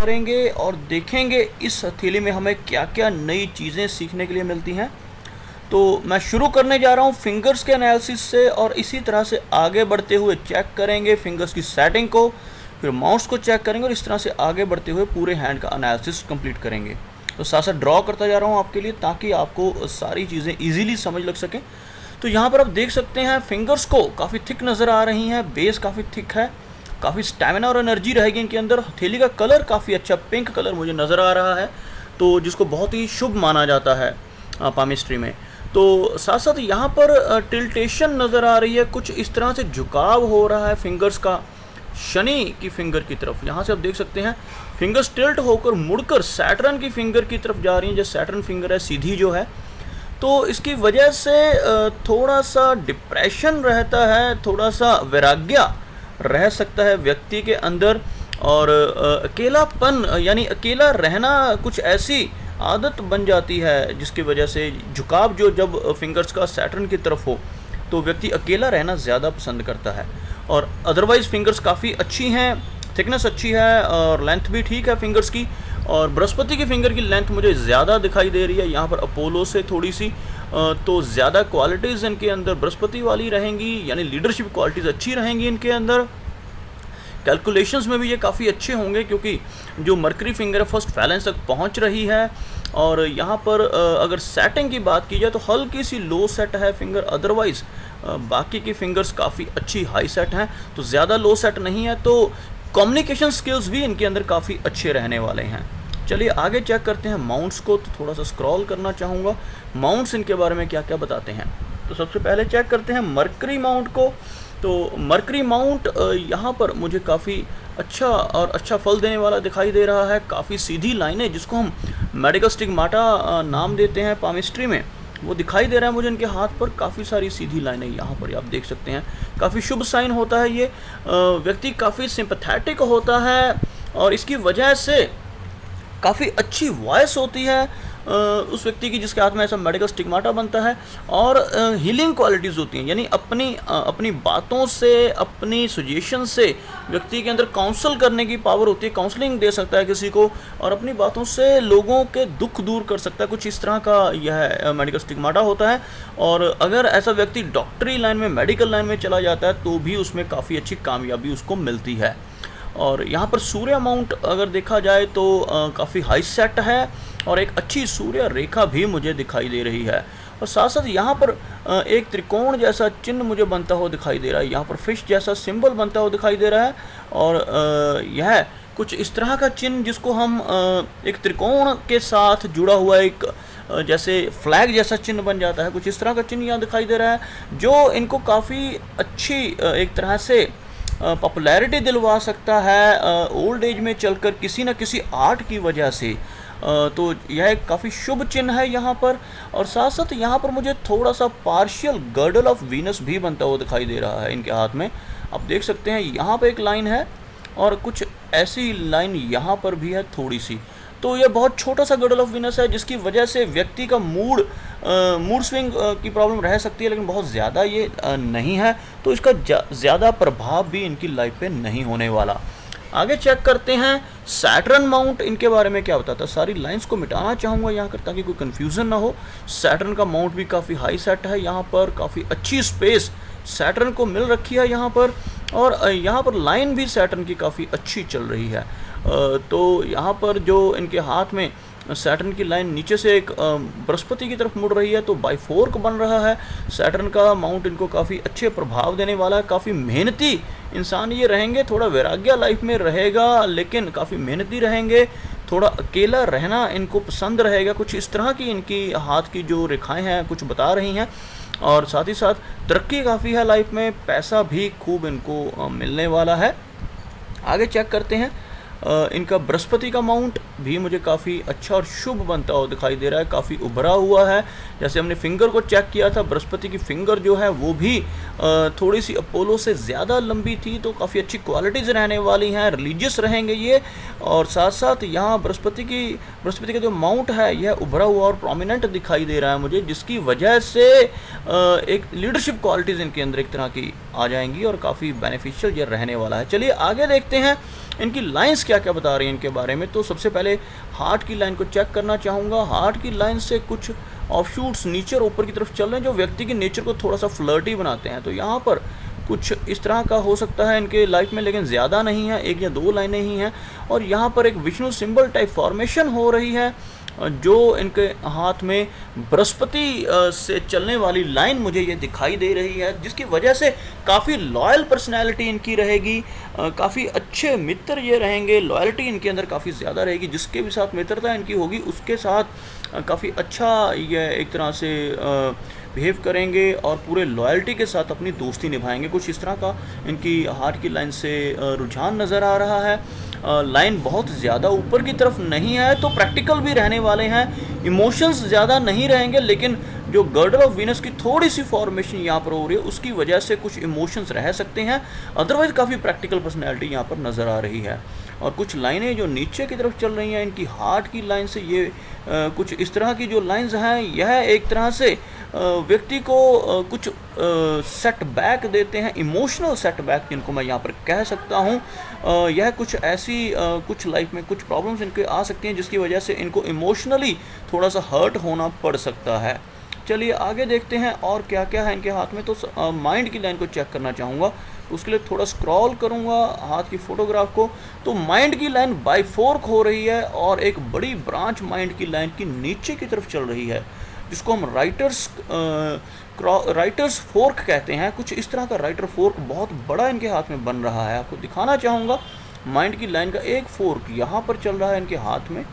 करेंगे और देखेंगे इस हथेली में हमें क्या क्या नई चीज़ें सीखने के लिए मिलती हैं। तो मैं शुरू करने जा रहा हूँ फिंगर्स के एनालिसिस से, और इसी तरह से आगे बढ़ते हुए चेक करेंगे फिंगर्स की सेटिंग को, फिर माउस को चेक करेंगे, और इस तरह से आगे बढ़ते हुए पूरे हैंड का एनालिसिस कंप्लीट करेंगे। तो साथ साथ ड्रॉ करता जा रहा हूँ आपके लिए, ताकि आपको सारी चीज़ें ईजिली समझ लग सकें। तो यहाँ पर आप देख सकते हैं फिंगर्स को काफ़ी थिक नज़र आ रही हैं, बेस काफ़ी थिक है, काफ़ी स्टैमिना और एनर्जी रहेगी इनके अंदर। हथेली का कलर काफ़ी अच्छा पिंक कलर मुझे नज़र आ रहा है, तो जिसको बहुत ही शुभ माना जाता है पामिस्ट्री में। तो साथ साथ यहाँ पर टिल्टेशन नज़र आ रही है, कुछ इस तरह से झुकाव हो रहा है फिंगर्स का शनि की फिंगर की तरफ। यहाँ से आप देख सकते हैं फिंगर्स टिल्ट होकर मुड़कर सैटर्न की फिंगर की तरफ जा रही हैं, जो सैटर्न फिंगर है सीधी जो है। तो इसकी वजह से थोड़ा सा डिप्रेशन रहता है, थोड़ा सा वैराग्य रह सकता है व्यक्ति के अंदर, और अकेलापन यानी अकेला रहना कुछ ऐसी आदत बन जाती है जिसकी वजह से झुकाव जो जब फिंगर्स का सैटर्न की तरफ हो तो व्यक्ति अकेला रहना ज़्यादा पसंद करता है। और अदरवाइज़ फिंगर्स काफ़ी अच्छी हैं, थिकनेस अच्छी है और लेंथ भी ठीक है फिंगर्स की। और बृहस्पति की फिंगर की लेंथ मुझे ज़्यादा दिखाई दे रही है यहाँ पर अपोलो से थोड़ी सी, तो ज़्यादा क्वालिटीज़ इनके अंदर बृहस्पति वाली रहेंगी, यानी लीडरशिप क्वालिटीज़ अच्छी रहेंगी इनके अंदर। कैलकुलेशंस में भी ये काफ़ी अच्छे होंगे, क्योंकि जो मरकरी फिंगर है फर्स्ट फैलेंस तक पहुंच रही है। और यहाँ पर अगर सेटिंग की बात की जाए तो हल्की सी लो सेट है फिंगर, अदरवाइज़ बाकी की फिंगर्स काफ़ी अच्छी हाई सेट हैं, तो ज़्यादा लो सेट नहीं है। तो कम्युनिकेशन स्किल्स भी इनके अंदर काफ़ी अच्छे रहने वाले हैं। चलिए आगे चेक करते हैं माउंट्स को। तो थोड़ा सा स्क्रॉल करना चाहूँगा, माउंट्स इनके बारे में क्या क्या बताते हैं। तो सबसे पहले चेक करते हैं मरकरी माउंट को। तो मरकरी माउंट यहाँ पर मुझे काफ़ी अच्छा और अच्छा फल देने वाला दिखाई दे रहा है। काफ़ी सीधी लाइनें, जिसको हम मेडिकल स्टिग्माटा नाम देते हैं पामिस्ट्री में, वो दिखाई दे रहा है मुझे इनके हाथ पर। काफ़ी सारी सीधी लाइनें यहाँ पर आप देख सकते हैं, काफ़ी शुभ साइन होता है ये। व्यक्ति काफ़ी सिंपैथेटिक होता है और इसकी वजह से काफ़ी अच्छी वॉइस होती है उस व्यक्ति की जिसके हाथ में ऐसा मेडिकल स्टिग्माटा बनता है। और हीलिंग क्वालिटीज़ होती हैं, यानी अपनी बातों से, अपनी सजेशन से व्यक्ति के अंदर काउंसल करने की पावर होती है, काउंसलिंग दे सकता है किसी को और अपनी बातों से लोगों के दुख दूर कर सकता है। कुछ इस तरह का यह मेडिकल स्टिग्माटा होता है। और अगर ऐसा व्यक्ति डॉक्टरी लाइन में, मेडिकल लाइन में चला जाता है तो भी उसमें काफ़ी अच्छी कामयाबी उसको मिलती है। और यहाँ पर सूर्य माउंट अगर देखा जाए तो काफ़ी हाई सेट है और एक अच्छी सूर्य रेखा भी मुझे दिखाई दे रही है। और साथ साथ यहाँ पर एक त्रिकोण जैसा चिन्ह मुझे बनता हुआ दिखाई दे रहा है, यहाँ पर फिश जैसा सिंबल बनता हुआ दिखाई दे रहा है। और यह कुछ इस तरह का चिन्ह जिसको हम एक त्रिकोण के साथ जुड़ा हुआ एक जैसे फ्लैग जैसा चिन्ह बन जाता है, कुछ इस तरह का चिन्ह यहाँ दिखाई दे रहा है, जो इनको काफ़ी अच्छी एक तरह से पॉपुलैरिटी दिलवा सकता है ओल्ड एज में चलकर किसी न किसी आर्ट की वजह से। तो यह एक काफ़ी शुभ चिन्ह है यहाँ पर। और साथ साथ यहाँ पर मुझे थोड़ा सा पार्शियल गर्डल ऑफ वीनस भी बनता हुआ दिखाई दे रहा है इनके हाथ में। आप देख सकते हैं यहाँ पर एक लाइन है और कुछ ऐसी लाइन यहाँ पर भी है थोड़ी सी। तो यह बहुत छोटा सा गर्डल ऑफ वीनस है, जिसकी वजह से व्यक्ति का मूड स्विंग की प्रॉब्लम रह सकती है, लेकिन बहुत ज़्यादा ये नहीं है। तो इसका ज़्यादा प्रभाव भी इनकी लाइफ पे नहीं होने वाला। आगे चेक करते हैं सैटर्न माउंट, इनके बारे में क्या बताता है। सारी लाइंस को मिटाना चाहूँगा यहाँ कर, ताकि कोई कन्फ्यूज़न ना हो। सैटर्न का माउंट भी काफ़ी हाई सेट है, यहाँ पर काफ़ी अच्छी स्पेस सैटर्न को मिल रखी है यहाँ पर। और यहाँ पर लाइन भी सैटर्न की काफ़ी अच्छी चल रही है। तो यहाँ पर जो इनके हाथ में सैटर्न की लाइन नीचे से एक बृहस्पति की तरफ मुड़ रही है, तो बाई फोर्क बन रहा है। सैटर्न का माउंट इनको काफ़ी अच्छे प्रभाव देने वाला है। काफ़ी मेहनती इंसान ये रहेंगे, थोड़ा वैराग्य लाइफ में रहेगा लेकिन काफ़ी मेहनती रहेंगे। थोड़ा अकेला रहना इनको पसंद रहेगा, कुछ इस तरह की इनकी हाथ की जो रेखाएं हैं कुछ बता रही हैं। और साथ ही साथ तरक्की काफ़ी है लाइफ में, पैसा भी खूब इनको मिलने वाला है। आगे चेक करते हैं इनका बृहस्पति का माउंट भी मुझे काफ़ी अच्छा और शुभ बनता हुआ दिखाई दे रहा है, काफ़ी उभरा हुआ है। जैसे हमने फिंगर को चेक किया था, बृहस्पति की फिंगर जो है वो भी थोड़ी सी अपोलो से ज़्यादा लंबी थी, तो काफ़ी अच्छी क्वालिटीज़ रहने वाली हैं, रिलीजियस रहेंगे ये। और साथ साथ यहाँ बृहस्पति का जो माउंट है यह उभरा हुआ और प्रोमिनेंट दिखाई दे रहा है मुझे, जिसकी वजह से एक लीडरशिप क्वालिटीज़ इनके अंदर एक तरह की आ जाएंगी और काफ़ी बेनिफिशियल ये रहने वाला है। चलिए आगे देखते हैं इनकी लाइंस क्या क्या बता रही हैं इनके बारे में। तो सबसे पहले हार्ट की लाइन को चेक करना चाहूँगा। हार्ट की लाइन से कुछ ऑफशूट्स नीचे और ऊपर की तरफ चल रहे हैं जो व्यक्ति के नेचर को थोड़ा सा फ्लर्टी बनाते हैं। तो यहाँ पर कुछ इस तरह का हो सकता है इनके लाइफ में, लेकिन ज़्यादा नहीं है, 1 या 2 लाइनें ही हैं। और यहाँ पर एक विष्णु सिंबल टाइप फॉर्मेशन हो रही है जो इनके हाथ में बृहस्पति से चलने वाली लाइन मुझे ये दिखाई दे रही है, जिसकी वजह से काफ़ी लॉयल पर्सनैलिटी इनकी रहेगी, काफ़ी अच्छे मित्र ये रहेंगे, लॉयल्टी इनके अंदर काफ़ी ज़्यादा रहेगी। जिसके भी साथ मित्रता इनकी होगी उसके साथ काफ़ी अच्छा ये एक तरह से बिहेव करेंगे और पूरे लॉयल्टी के साथ अपनी दोस्ती निभाएंगे। कुछ इस तरह का इनकी हार्ट की लाइन से रुझान नज़र आ रहा है। लाइन बहुत ज़्यादा ऊपर की तरफ नहीं है तो प्रैक्टिकल भी रहने वाले हैं, इमोशंस ज़्यादा नहीं रहेंगे, लेकिन जो गर्डल ऑफ वीनस की थोड़ी सी फॉर्मेशन यहाँ पर हो रही है उसकी वजह से कुछ इमोशंस रह सकते हैं। अदरवाइज़ काफ़ी प्रैक्टिकल पर्सनैलिटी यहाँ पर नज़र आ रही है। और कुछ लाइनें जो नीचे की तरफ चल रही हैं इनकी हार्ट की लाइन से, ये कुछ इस तरह की जो लाइंस हैं यह एक तरह से व्यक्ति को कुछ सेटबैक देते हैं, इमोशनल सेटबैक जिनको मैं यहाँ पर कह सकता हूँ। यह कुछ ऐसी कुछ लाइफ में कुछ प्रॉब्लम्स इनके आ सकती हैं जिसकी वजह से इनको इमोशनली थोड़ा सा हर्ट होना पड़ सकता है। चलिए आगे देखते हैं और क्या क्या है इनके हाथ में। तो माइंड की लाइन को चेक करना चाहूँगा, उसके लिए थोड़ा स्क्रॉल करूँगा हाथ की फ़ोटोग्राफ को। तो माइंड की लाइन बाई फोर्क हो रही है और एक बड़ी ब्रांच माइंड की लाइन की नीचे की तरफ चल रही है, जिसको हम राइटर्स फोर्क कहते हैं। कुछ इस तरह का राइटर फोर्क बहुत बड़ा इनके हाथ में बन रहा है। आपको दिखाना चाहूँगा माइंड की लाइन का एक फोर्क यहाँ पर चल रहा है इनके हाथ में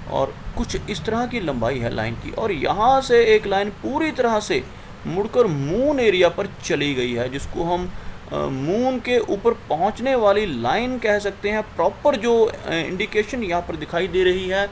और कुछ इस तरह की लंबाई है लाइन की, और यहाँ से एक लाइन पूरी तरह से मुड़कर मून एरिया पर चली गई है, जिसको हम मून के ऊपर पहुँचने वाली लाइन कह सकते हैं। प्रॉपर जो इंडिकेशन यहाँ पर दिखाई दे रही है,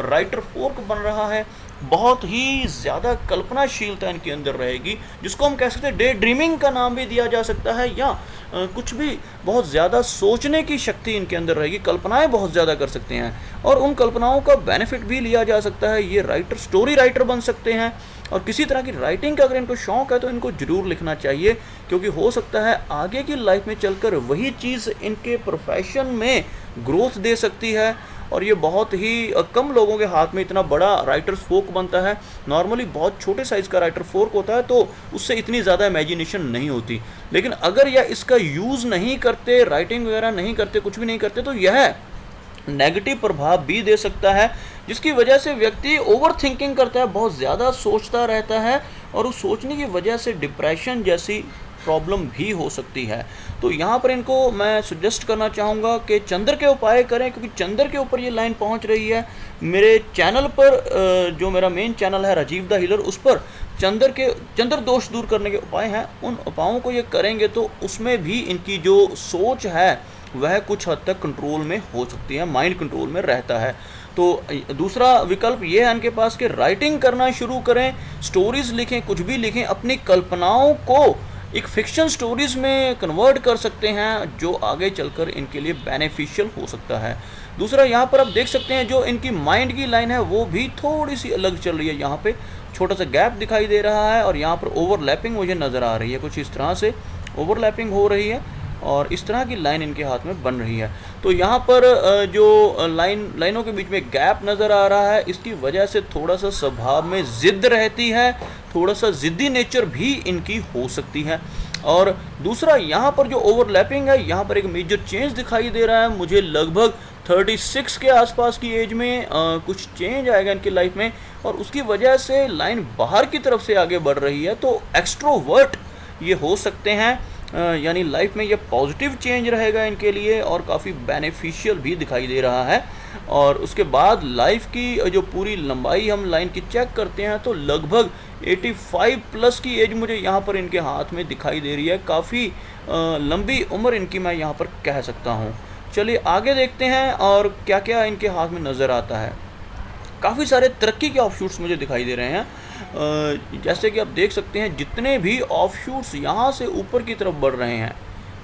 राइटर फोर्क बन रहा है। बहुत ही ज़्यादा कल्पनाशीलता इनके अंदर रहेगी, जिसको हम कह सकते हैं डे ड्रीमिंग का नाम भी दिया जा सकता है, या कुछ भी बहुत ज़्यादा सोचने की शक्ति इनके अंदर रहेगी, कल्पनाएं बहुत ज़्यादा कर सकते हैं और उन कल्पनाओं का बेनिफिट भी लिया जा सकता है। ये राइटर स्टोरी राइटर बन सकते हैं और किसी तरह की राइटिंग का अगर इनको शौक़ है तो इनको ज़रूर लिखना चाहिए, क्योंकि हो सकता है आगे की लाइफ में चलकर वही चीज़ इनके प्रोफेशन में ग्रोथ दे सकती है। और ये बहुत ही कम लोगों के हाथ में इतना बड़ा राइटर्स फोर्क बनता है। नॉर्मली बहुत छोटे साइज़ का राइटर फोर्क होता है तो उससे इतनी ज़्यादा इमेजिनेशन नहीं होती, लेकिन अगर यह इसका यूज़ नहीं करते, राइटिंग वगैरह नहीं करते, कुछ भी नहीं करते, तो यह नेगेटिव प्रभाव भी दे सकता है, जिसकी वजह से व्यक्ति ओवर थिंकिंग करता है, बहुत ज़्यादा सोचता रहता है और उस सोचने की वजह से डिप्रेशन जैसी प्रॉब्लम भी हो सकती है। तो यहाँ पर इनको मैं सजेस्ट करना चाहूँगा कि चंद्र के उपाय करें, क्योंकि चंद्र के ऊपर ये लाइन पहुँच रही है। मेरे चैनल पर जो मेरा मेन चैनल है राजीव द हीलर, उस पर चंद्र दोष दूर करने के उपाय हैं। उन उपायों को ये करेंगे तो उसमें भी इनकी जो सोच है वह कुछ हद तक कंट्रोल में हो सकती है, माइंड कंट्रोल में रहता है। तो दूसरा विकल्प ये है इनके पास कि राइटिंग करना शुरू करें, स्टोरीज़ लिखें, कुछ भी लिखें, अपनी कल्पनाओं को एक फिक्शन स्टोरीज़ में कन्वर्ट कर सकते हैं, जो आगे चलकर इनके लिए बेनिफिशियल हो सकता है। दूसरा यहाँ पर आप देख सकते हैं जो इनकी माइंड की लाइन है वो भी थोड़ी सी अलग चल रही है। यहाँ पे छोटा सा गैप दिखाई दे रहा है और यहाँ पर ओवरलैपिंग मुझे नज़र आ रही है, कुछ इस तरह से ओवरलैपिंग हो रही है और इस तरह की लाइन इनके हाथ में बन रही है। तो यहाँ पर जो लाइनों के बीच में गैप नज़र आ रहा है, इसकी वजह से थोड़ा सा स्वभाव में ज़िद्द रहती है, थोड़ा सा ज़िद्दी नेचर भी इनकी हो सकती है। और दूसरा यहाँ पर जो ओवरलैपिंग है, यहाँ पर एक मेजर चेंज दिखाई दे रहा है मुझे। लगभग 36 के आसपास की एज में कुछ चेंज आएगा इनकी लाइफ में और उसकी वजह से लाइन बाहर की तरफ से आगे बढ़ रही है। तो एक्सट्रोवर्ट ये हो सकते हैं, यानी लाइफ में ये पॉजिटिव चेंज रहेगा इनके लिए और काफ़ी बेनिफिशियल भी दिखाई दे रहा है। और उसके बाद लाइफ की जो पूरी लंबाई हम लाइन की चेक करते हैं तो लगभग 85 प्लस की एज मुझे यहाँ पर इनके हाथ में दिखाई दे रही है। काफ़ी लंबी उम्र इनकी मैं यहाँ पर कह सकता हूँ। चलिए आगे देखते हैं और क्या क्या इनके हाथ में नज़र आता है। काफ़ी सारे तरक्की के ऑफशूट्स मुझे दिखाई दे रहे हैं। जैसे कि आप देख सकते हैं जितने भी ऑफशूट्स यहाँ से ऊपर की तरफ बढ़ रहे हैं,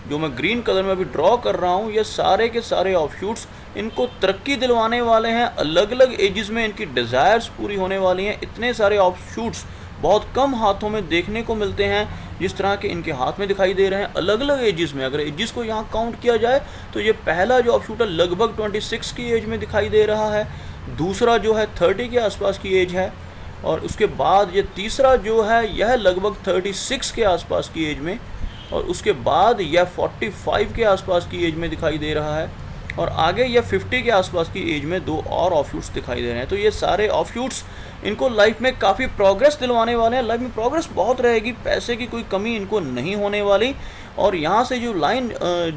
जो मैं ग्रीन कलर में अभी ड्रॉ कर रहा हूँ, ये सारे के सारे ऑफशूट्स इनको तरक्की दिलवाने वाले हैं। अलग अलग एजेस में इनकी डिज़ायर्स पूरी होने वाली हैं। इतने सारे ऑफशूट्स बहुत कम हाथों में देखने को मिलते हैं। जिस तरह के इनके हाथ में दिखाई दे रहे हैं अलग अलग एजेस में। अगर एजेस को यहाँ काउंट किया जाए तो ये पहला जो ऑफ शूटर लगभग 26 की एज में दिखाई दे रहा है, दूसरा जो है 30 के आसपास की एज है, और उसके बाद ये तीसरा जो है यह लगभग 36 के आसपास की एज में, और उसके बाद यह 45 के आसपास की एज में दिखाई दे रहा है, और आगे यह 50 के आसपास की एज में दो और ऑफशूट्स दिखाई दे रहे हैं। तो ये सारे ऑफशूट्स इनको लाइफ में काफ़ी प्रोग्रेस दिलवाने वाले हैं। लाइफ में प्रोग्रेस बहुत रहेगी, पैसे की कोई कमी इनको नहीं होने वाली। और यहाँ से जो लाइन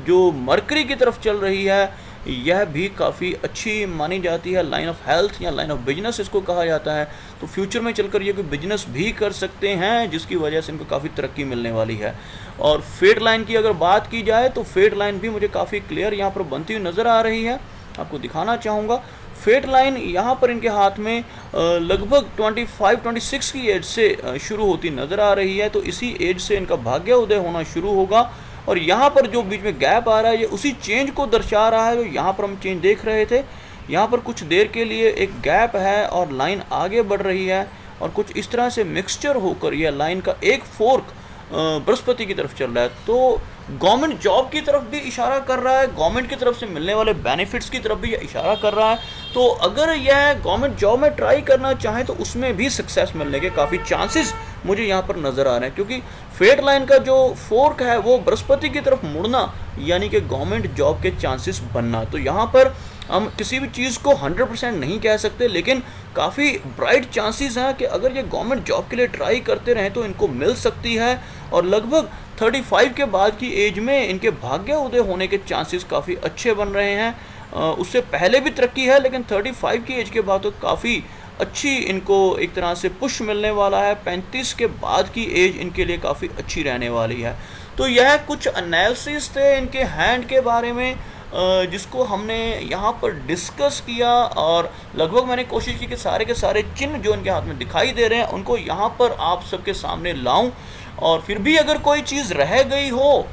जो मरकरी की तरफ चल रही है यह भी काफ़ी अच्छी मानी जाती है। लाइन ऑफ हेल्थ या लाइन ऑफ बिजनेस इसको कहा जाता है। तो फ्यूचर में चलकर ये कोई बिजनेस भी कर सकते हैं जिसकी वजह से इनको काफ़ी तरक्की मिलने वाली है। और फेट लाइन की अगर बात की जाए तो फेट लाइन भी मुझे काफ़ी क्लियर यहाँ पर बनती हुई नज़र आ रही है, आपको दिखाना चाहूँगा। फेट लाइन यहाँ पर इनके हाथ में लगभग 25-26 की एज से शुरू होती नज़र आ रही है। तो इसी एज से इनका भाग्य उदय होना शुरू होगा। और यहाँ पर जो बीच में गैप आ रहा है ये उसी चेंज को दर्शा रहा है जो यहाँ पर हम चेंज देख रहे थे। यहाँ पर कुछ देर के लिए एक गैप है और लाइन आगे बढ़ रही है, और कुछ इस तरह से मिक्सचर होकर यह लाइन का एक फोर्क बृहस्पति की तरफ चल रहा है। तो गवर्नमेंट जॉब की तरफ भी इशारा कर रहा है, गवर्नमेंट की तरफ से मिलने वाले बेनिफिट्स की तरफ भी यह इशारा कर रहा है। तो अगर यह गवर्नमेंट जॉब में ट्राई करना चाहे तो उसमें भी सक्सेस मिलने के काफ़ी चांसेस मुझे यहाँ पर नज़र आ रहे हैं, क्योंकि फेट लाइन का जो फोर्क है वो बृहस्पति की तरफ मुड़ना यानी कि गवर्नमेंट जॉब के चांसेस बनना। तो यहाँ पर हम किसी भी चीज़ को 100% नहीं कह सकते, लेकिन काफ़ी ब्राइट चांसेस हैं कि अगर ये गवर्नमेंट जॉब के लिए ट्राई करते रहें तो इनको मिल सकती है। और लगभग 35 के बाद की एज में इनके भाग्य उदय होने के चांसेस काफ़ी अच्छे बन रहे हैं। उससे पहले भी तरक्की है, लेकिन 35 की एज के बाद तो काफ़ी अच्छी इनको एक तरह से पुश मिलने वाला है। 35 के बाद की एज इनके लिए काफ़ी अच्छी रहने वाली है। तो यह कुछ एनालिसिस थे इनके हैंड के बारे में जिसको हमने यहाँ पर डिस्कस किया, और लगभग मैंने कोशिश की कि सारे के सारे चिन्ह जो इनके हाथ में दिखाई दे रहे हैं उनको यहाँ पर आप सबके सामने लाऊं। और फिर भी अगर कोई चीज़ रह गई हो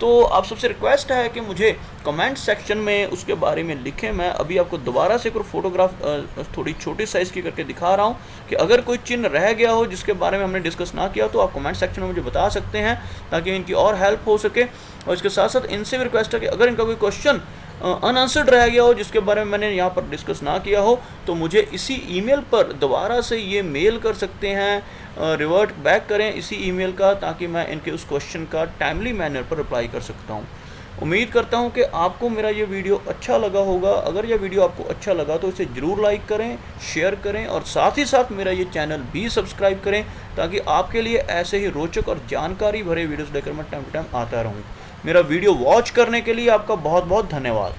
तो आप सबसे रिक्वेस्ट है कि मुझे कमेंट सेक्शन में उसके बारे में लिखें। मैं अभी आपको दोबारा से एक फोटोग्राफ थोड़ी छोटी साइज़ की करके दिखा रहा हूँ कि अगर कोई चिन्ह रह गया हो जिसके बारे में हमने डिस्कस ना किया तो आप कमेंट सेक्शन में मुझे बता सकते हैं ताकि इनकी और हेल्प हो सके। और इसके साथ साथ इनसे भी रिक्वेस्ट है कि अगर इनका कोई क्वेश्चन अनआंसर्ड रह गया हो जिसके बारे में मैंने यहाँ पर डिस्कस ना किया हो तो मुझे इसी ईमेल पर दोबारा से ये मेल कर सकते हैं, रिवर्ट बैक करें इसी ईमेल का, ताकि मैं इनके उस क्वेश्चन का टाइमली मैनर पर रिप्लाई कर सकता हूँ। उम्मीद करता हूँ कि आपको मेरा ये वीडियो अच्छा लगा होगा। अगर यह वीडियो आपको अच्छा लगा तो इसे ज़रूर लाइक करें, शेयर करें, और साथ ही साथ मेरा ये चैनल भी सब्सक्राइब करें ताकि आपके लिए ऐसे ही रोचक और जानकारी भरे वीडियोस लेकर मैं टाइम टू टाइम आता रहूँ। मेरा वीडियो वॉच करने के लिए आपका बहुत बहुत धन्यवाद।